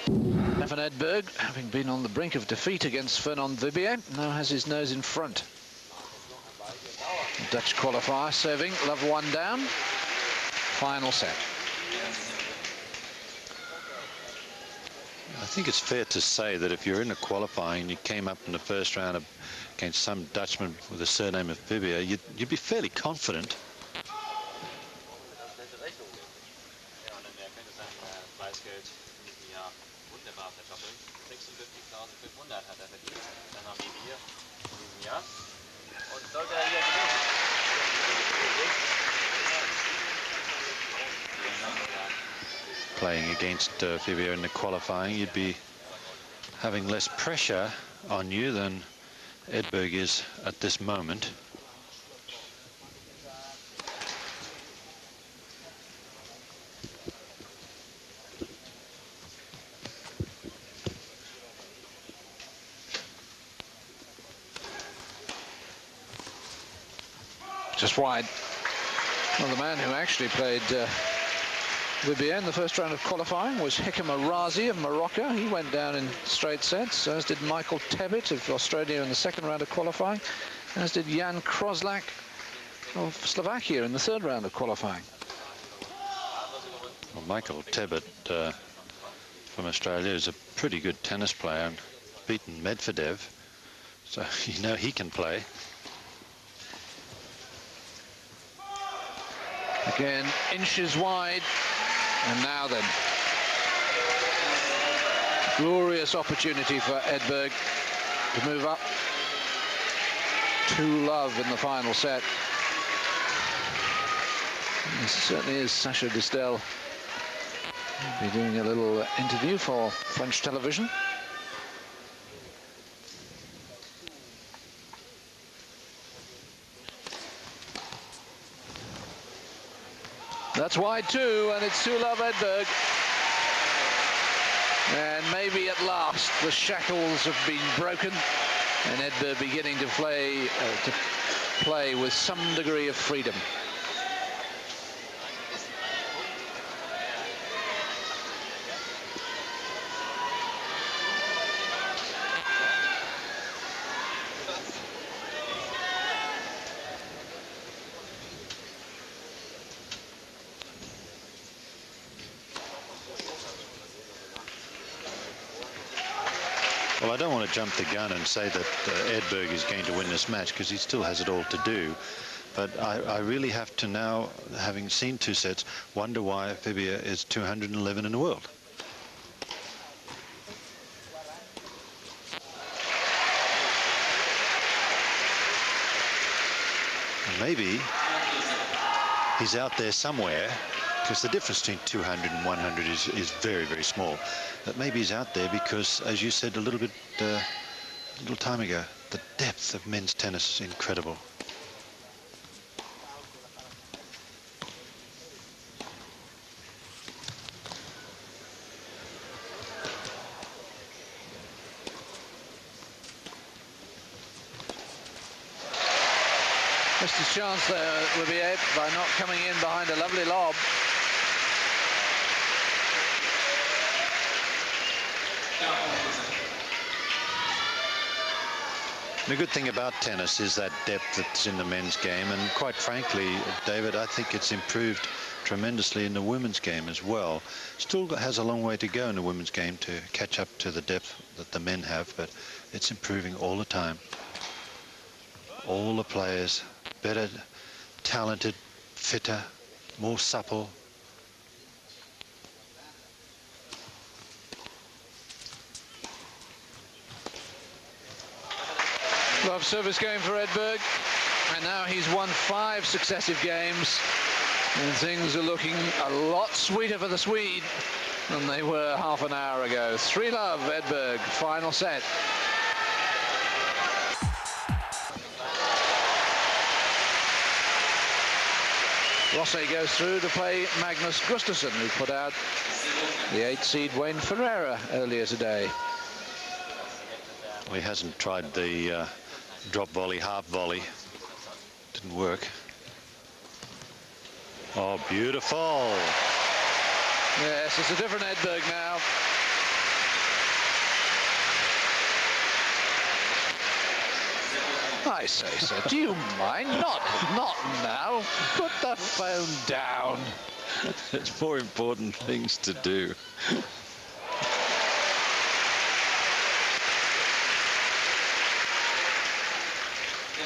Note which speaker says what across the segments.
Speaker 1: Van Edberg, having been on the brink of defeat against Fernand Wibier, now has his nose in front. Dutch qualifier serving, love one down. Final set.
Speaker 2: I think it's fair to say that if you're in a qualifying and you came up in the first round against some Dutchman with the surname of Wibier, you'd be fairly confident. Playing against Wibier in the qualifying, you'd be having less pressure on you than Edberg is at this moment.
Speaker 1: Just wide. Well, the man who actually played Wibier in the first round of qualifying was Hikam Arazi of Morocco. He went down in straight sets, as did Michael Tebbit of Australia in the second round of qualifying, as did Jan Kroslak of Slovakia in the third round of qualifying.
Speaker 2: Well, Michael Tebbit from Australia is a pretty good tennis player and beaten Medvedev, so you know he can play.
Speaker 1: Again, inches wide, and now then, glorious opportunity for Edberg to move up 2-love in the final set. This certainly is Sacha Distel. He'll be doing a little interview for French television. That's wide too, and it's 2-love Edberg. And maybe at last the shackles have been broken, and Edberg beginning to play with some degree of freedom.
Speaker 2: Well, I don't want to jump the gun and say that Edberg is going to win this match, because he still has it all to do. But I really have to now, having seen 2 sets, wonder why Wibier is 211 in the world. Maybe he's out there somewhere, because the difference between 200 and 100 is very, very small. But maybe he's out there because, as you said a little time ago, the depth of men's tennis is incredible.
Speaker 1: Missed his chance there, Wibier, by not coming in behind a lovely lob.
Speaker 2: The good thing about tennis is that depth that's in the men's game, and quite frankly, David, I think it's improved tremendously in the women's game as well. Still has a long way to go in the women's game to catch up to the depth that the men have, but it's improving all the time. All the players better, talented, fitter, more supple.
Speaker 1: Love service game for Edberg, and now he's won 5 successive games, and things are looking a lot sweeter for the Swede than they were half an hour ago. 3-love Edberg, final set. Rosset goes through to play Magnus Gustafsson, who put out the 8th seed Wayne Ferreira earlier today.
Speaker 2: Well, he hasn't tried the drop volley, half volley. Didn't work. Oh, beautiful.
Speaker 1: Yes, it's a different Edberg now. I say, sir, do you mind? Not now. Put the phone down.
Speaker 2: There's more important things to do.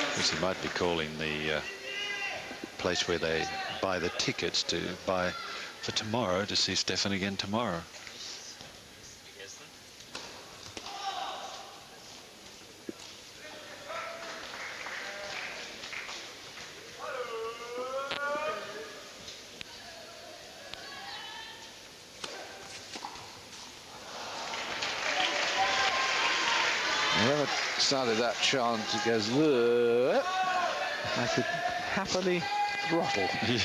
Speaker 2: Because he might be calling the place where they buy the tickets to buy for tomorrow to see Stefan again tomorrow.
Speaker 1: Whoever started that chant goes, I could happily throttle.
Speaker 2: Yeah.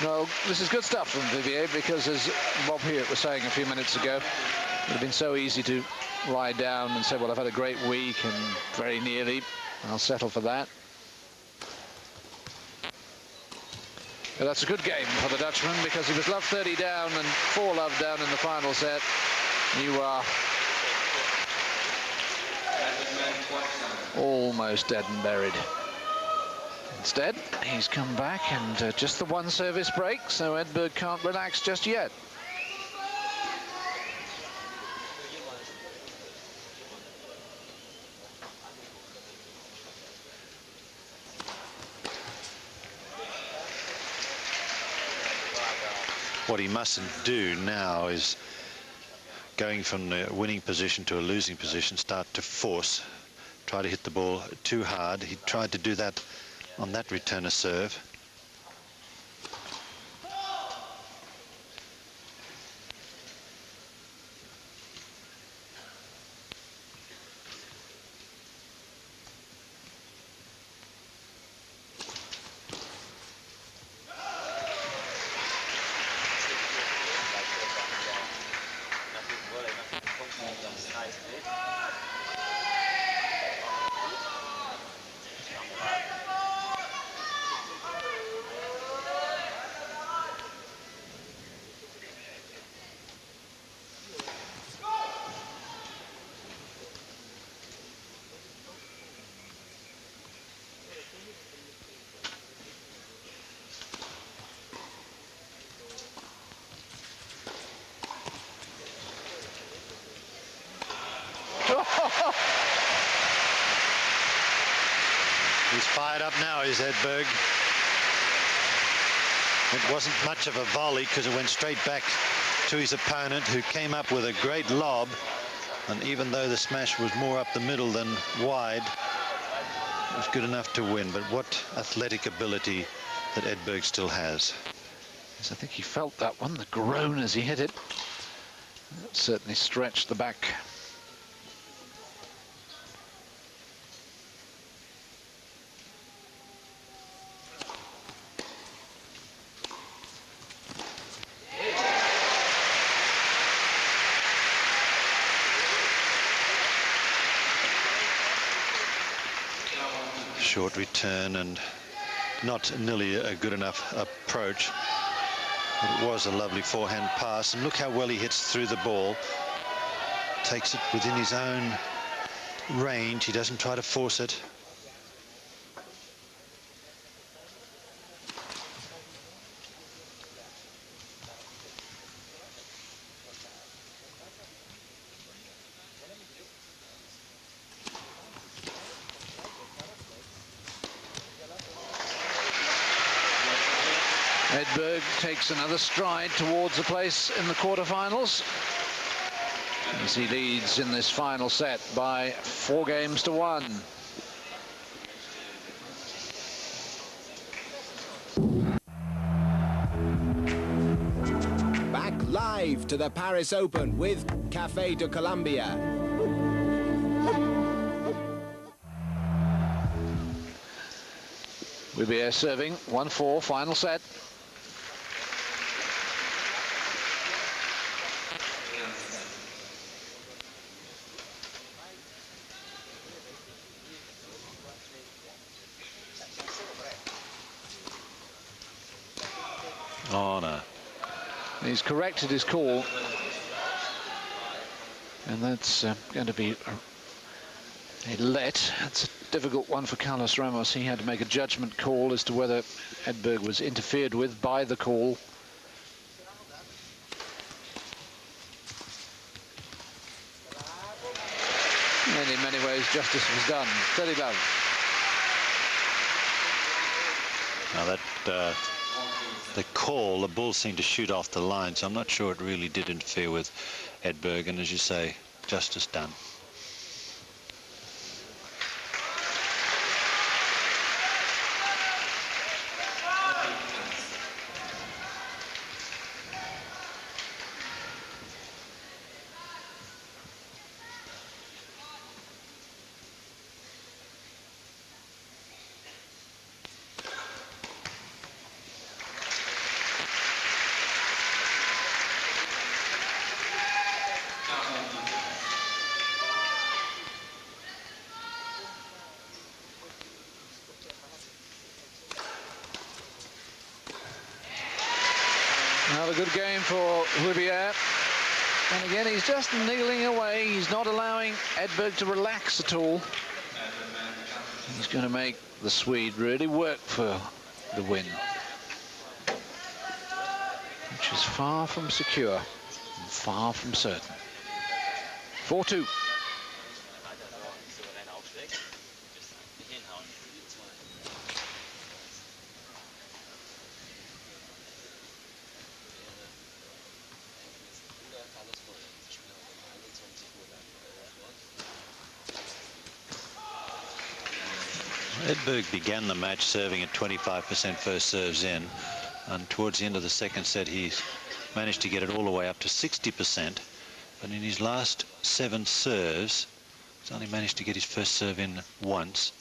Speaker 1: No, this is good stuff from Wibier, because as Bob Hewitt was saying a few minutes ago, it would have been so easy to lie down and say, well, I've had a great week and very nearly I'll settle for that. But that's a good game for the Dutchman, because he was love 30 down and 4 love down in the final set. You are almost dead and buried. Instead, he's come back and just the one service break, so Edberg can't relax just yet.
Speaker 2: What he mustn't do now is, going from the winning position to a losing position, start to force, try to hit the ball too hard. He tried to do that on that returner serve. He's fired up now, is Edberg. It wasn't much of a volley, because it went straight back to his opponent, who came up with a great lob. And even though the smash was more up the middle than wide, it was good enough to win. But what athletic ability that Edberg still has.
Speaker 1: Yes, I think he felt that one, the groan as he hit it. That certainly stretched the back.
Speaker 2: Short return and not nearly a good enough approach. But it was a lovely forehand pass, and look how well he hits through the ball. Takes it within his own range. He doesn't try to force it.
Speaker 1: Edberg takes another stride towards a place in the quarterfinals, as he leads in this final set by 4 games to 1.
Speaker 3: Back live to the Paris Open with Café de Colombia.
Speaker 1: Wibier serving 1-4, final set.
Speaker 2: Oh, no.
Speaker 1: He's corrected his call. And that's going to be a let. That's a difficult one for Carlos Ramos. He had to make a judgment call as to whether Edberg was interfered with by the call. And in many ways, justice was done. 30 love.
Speaker 2: Now that the call, the ball seemed to shoot off the line, so I'm not sure it really did interfere with Edberg, and as you say, justice done.
Speaker 1: Another good game for wibier. And again, he's just niggling away. He's not allowing Edberg to relax at all. He's going to make the Swede really work for the win, which is far from secure and far from certain. 4-2.
Speaker 2: Edberg began the match serving at 25% first serves in, and towards the end of the second set he's managed to get it all the way up to 60%, but in his last 7 serves he's only managed to get his first serve in once.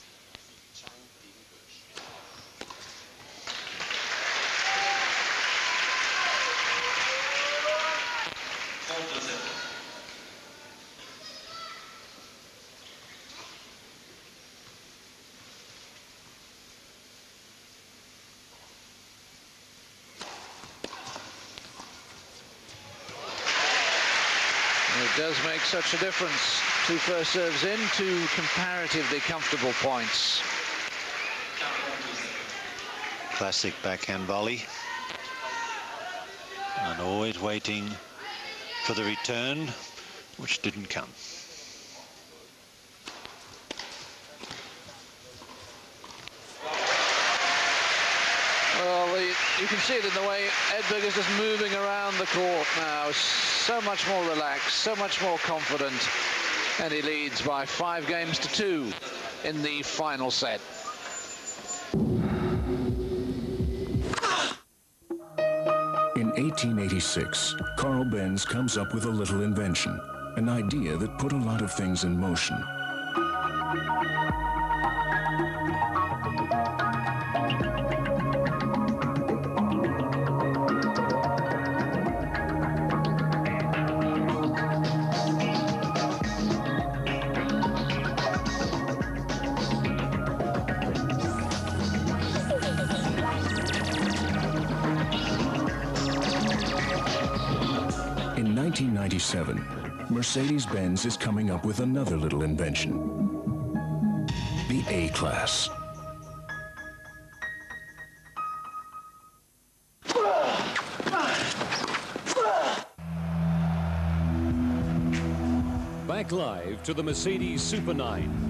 Speaker 1: It does make such a difference. 2 first serves in, 2 comparatively comfortable points.
Speaker 2: Classic backhand volley, and always waiting for the return, which didn't come.
Speaker 1: Well, you can see it in the way Edberg is just moving around the court now. So much more relaxed, so much more confident, and he leads by 5 games to 2 in the final set.
Speaker 4: In 1886, Carl Benz comes up with a little invention, an idea that put a lot of things in motion. In 1997, Mercedes-Benz is coming up with another little invention, the A-Class.
Speaker 5: Back live to the Mercedes Super 9.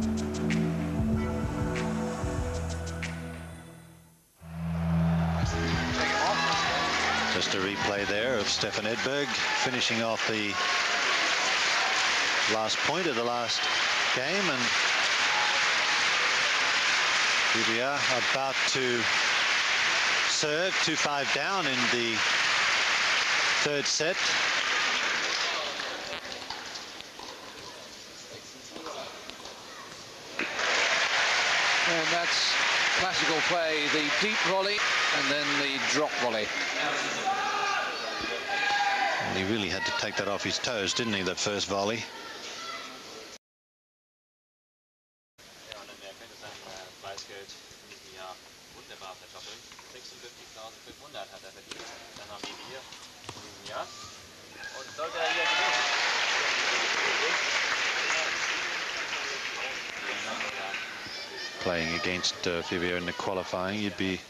Speaker 2: Just a replay there of Stefan Edberg finishing off the last point of the last game, and wibier about to serve 2-5 down in the 3rd set.
Speaker 1: And that's classical play, the deep volley and then the drop volley.
Speaker 2: And he really had to take that off his toes, didn't he, that first volley? playing against Wibier in the qualifying, you'd be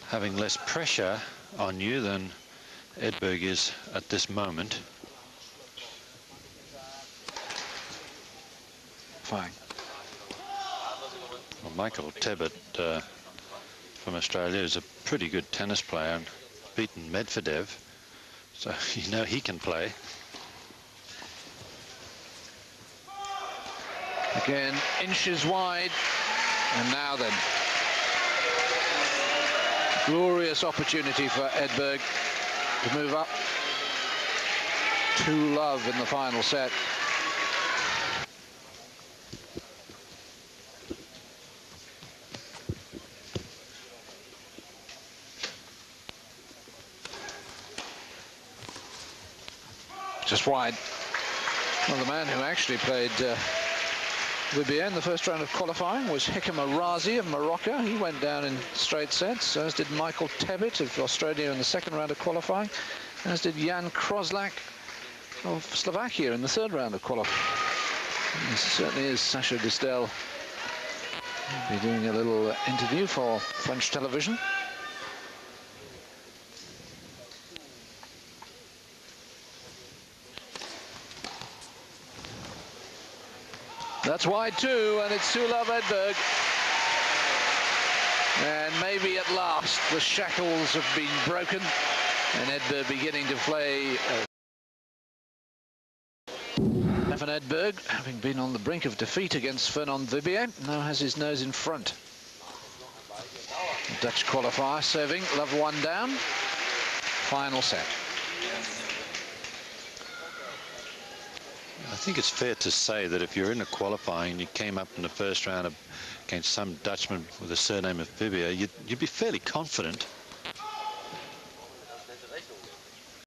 Speaker 2: having less pressure on you than Edberg is at this moment.
Speaker 1: Fine.
Speaker 2: Well, Michael Tebbit from Australia is a pretty good tennis player and beaten Medvedev, so you know he can play.
Speaker 1: Again, inches wide, and now then, glorious opportunity for Edberg to move up 2-love in the final set. Just wide. Well, the man who actually played Wibier in the first round of qualifying was Razi of Morocco. He went down in straight sets, as did Michael Tebbit of Australia in the second round of qualifying, as did Jan Kroslak of Slovakia in the third round of qualifying. This certainly is Sacha Distel. He'll be doing a little interview for French television. That's wide too, and it's 2-love Edberg. And maybe at last the shackles have been broken, and Edberg beginning to play. Stefan Edberg, having been on the brink of defeat against Fernand Wibier, now has his nose in front. The Dutch qualifier serving, love 1 down. Final set.
Speaker 2: I think it's fair to say that if you're in a qualifying and you came up in the first round against some Dutchman with the surname of Wibier, you'd be fairly confident.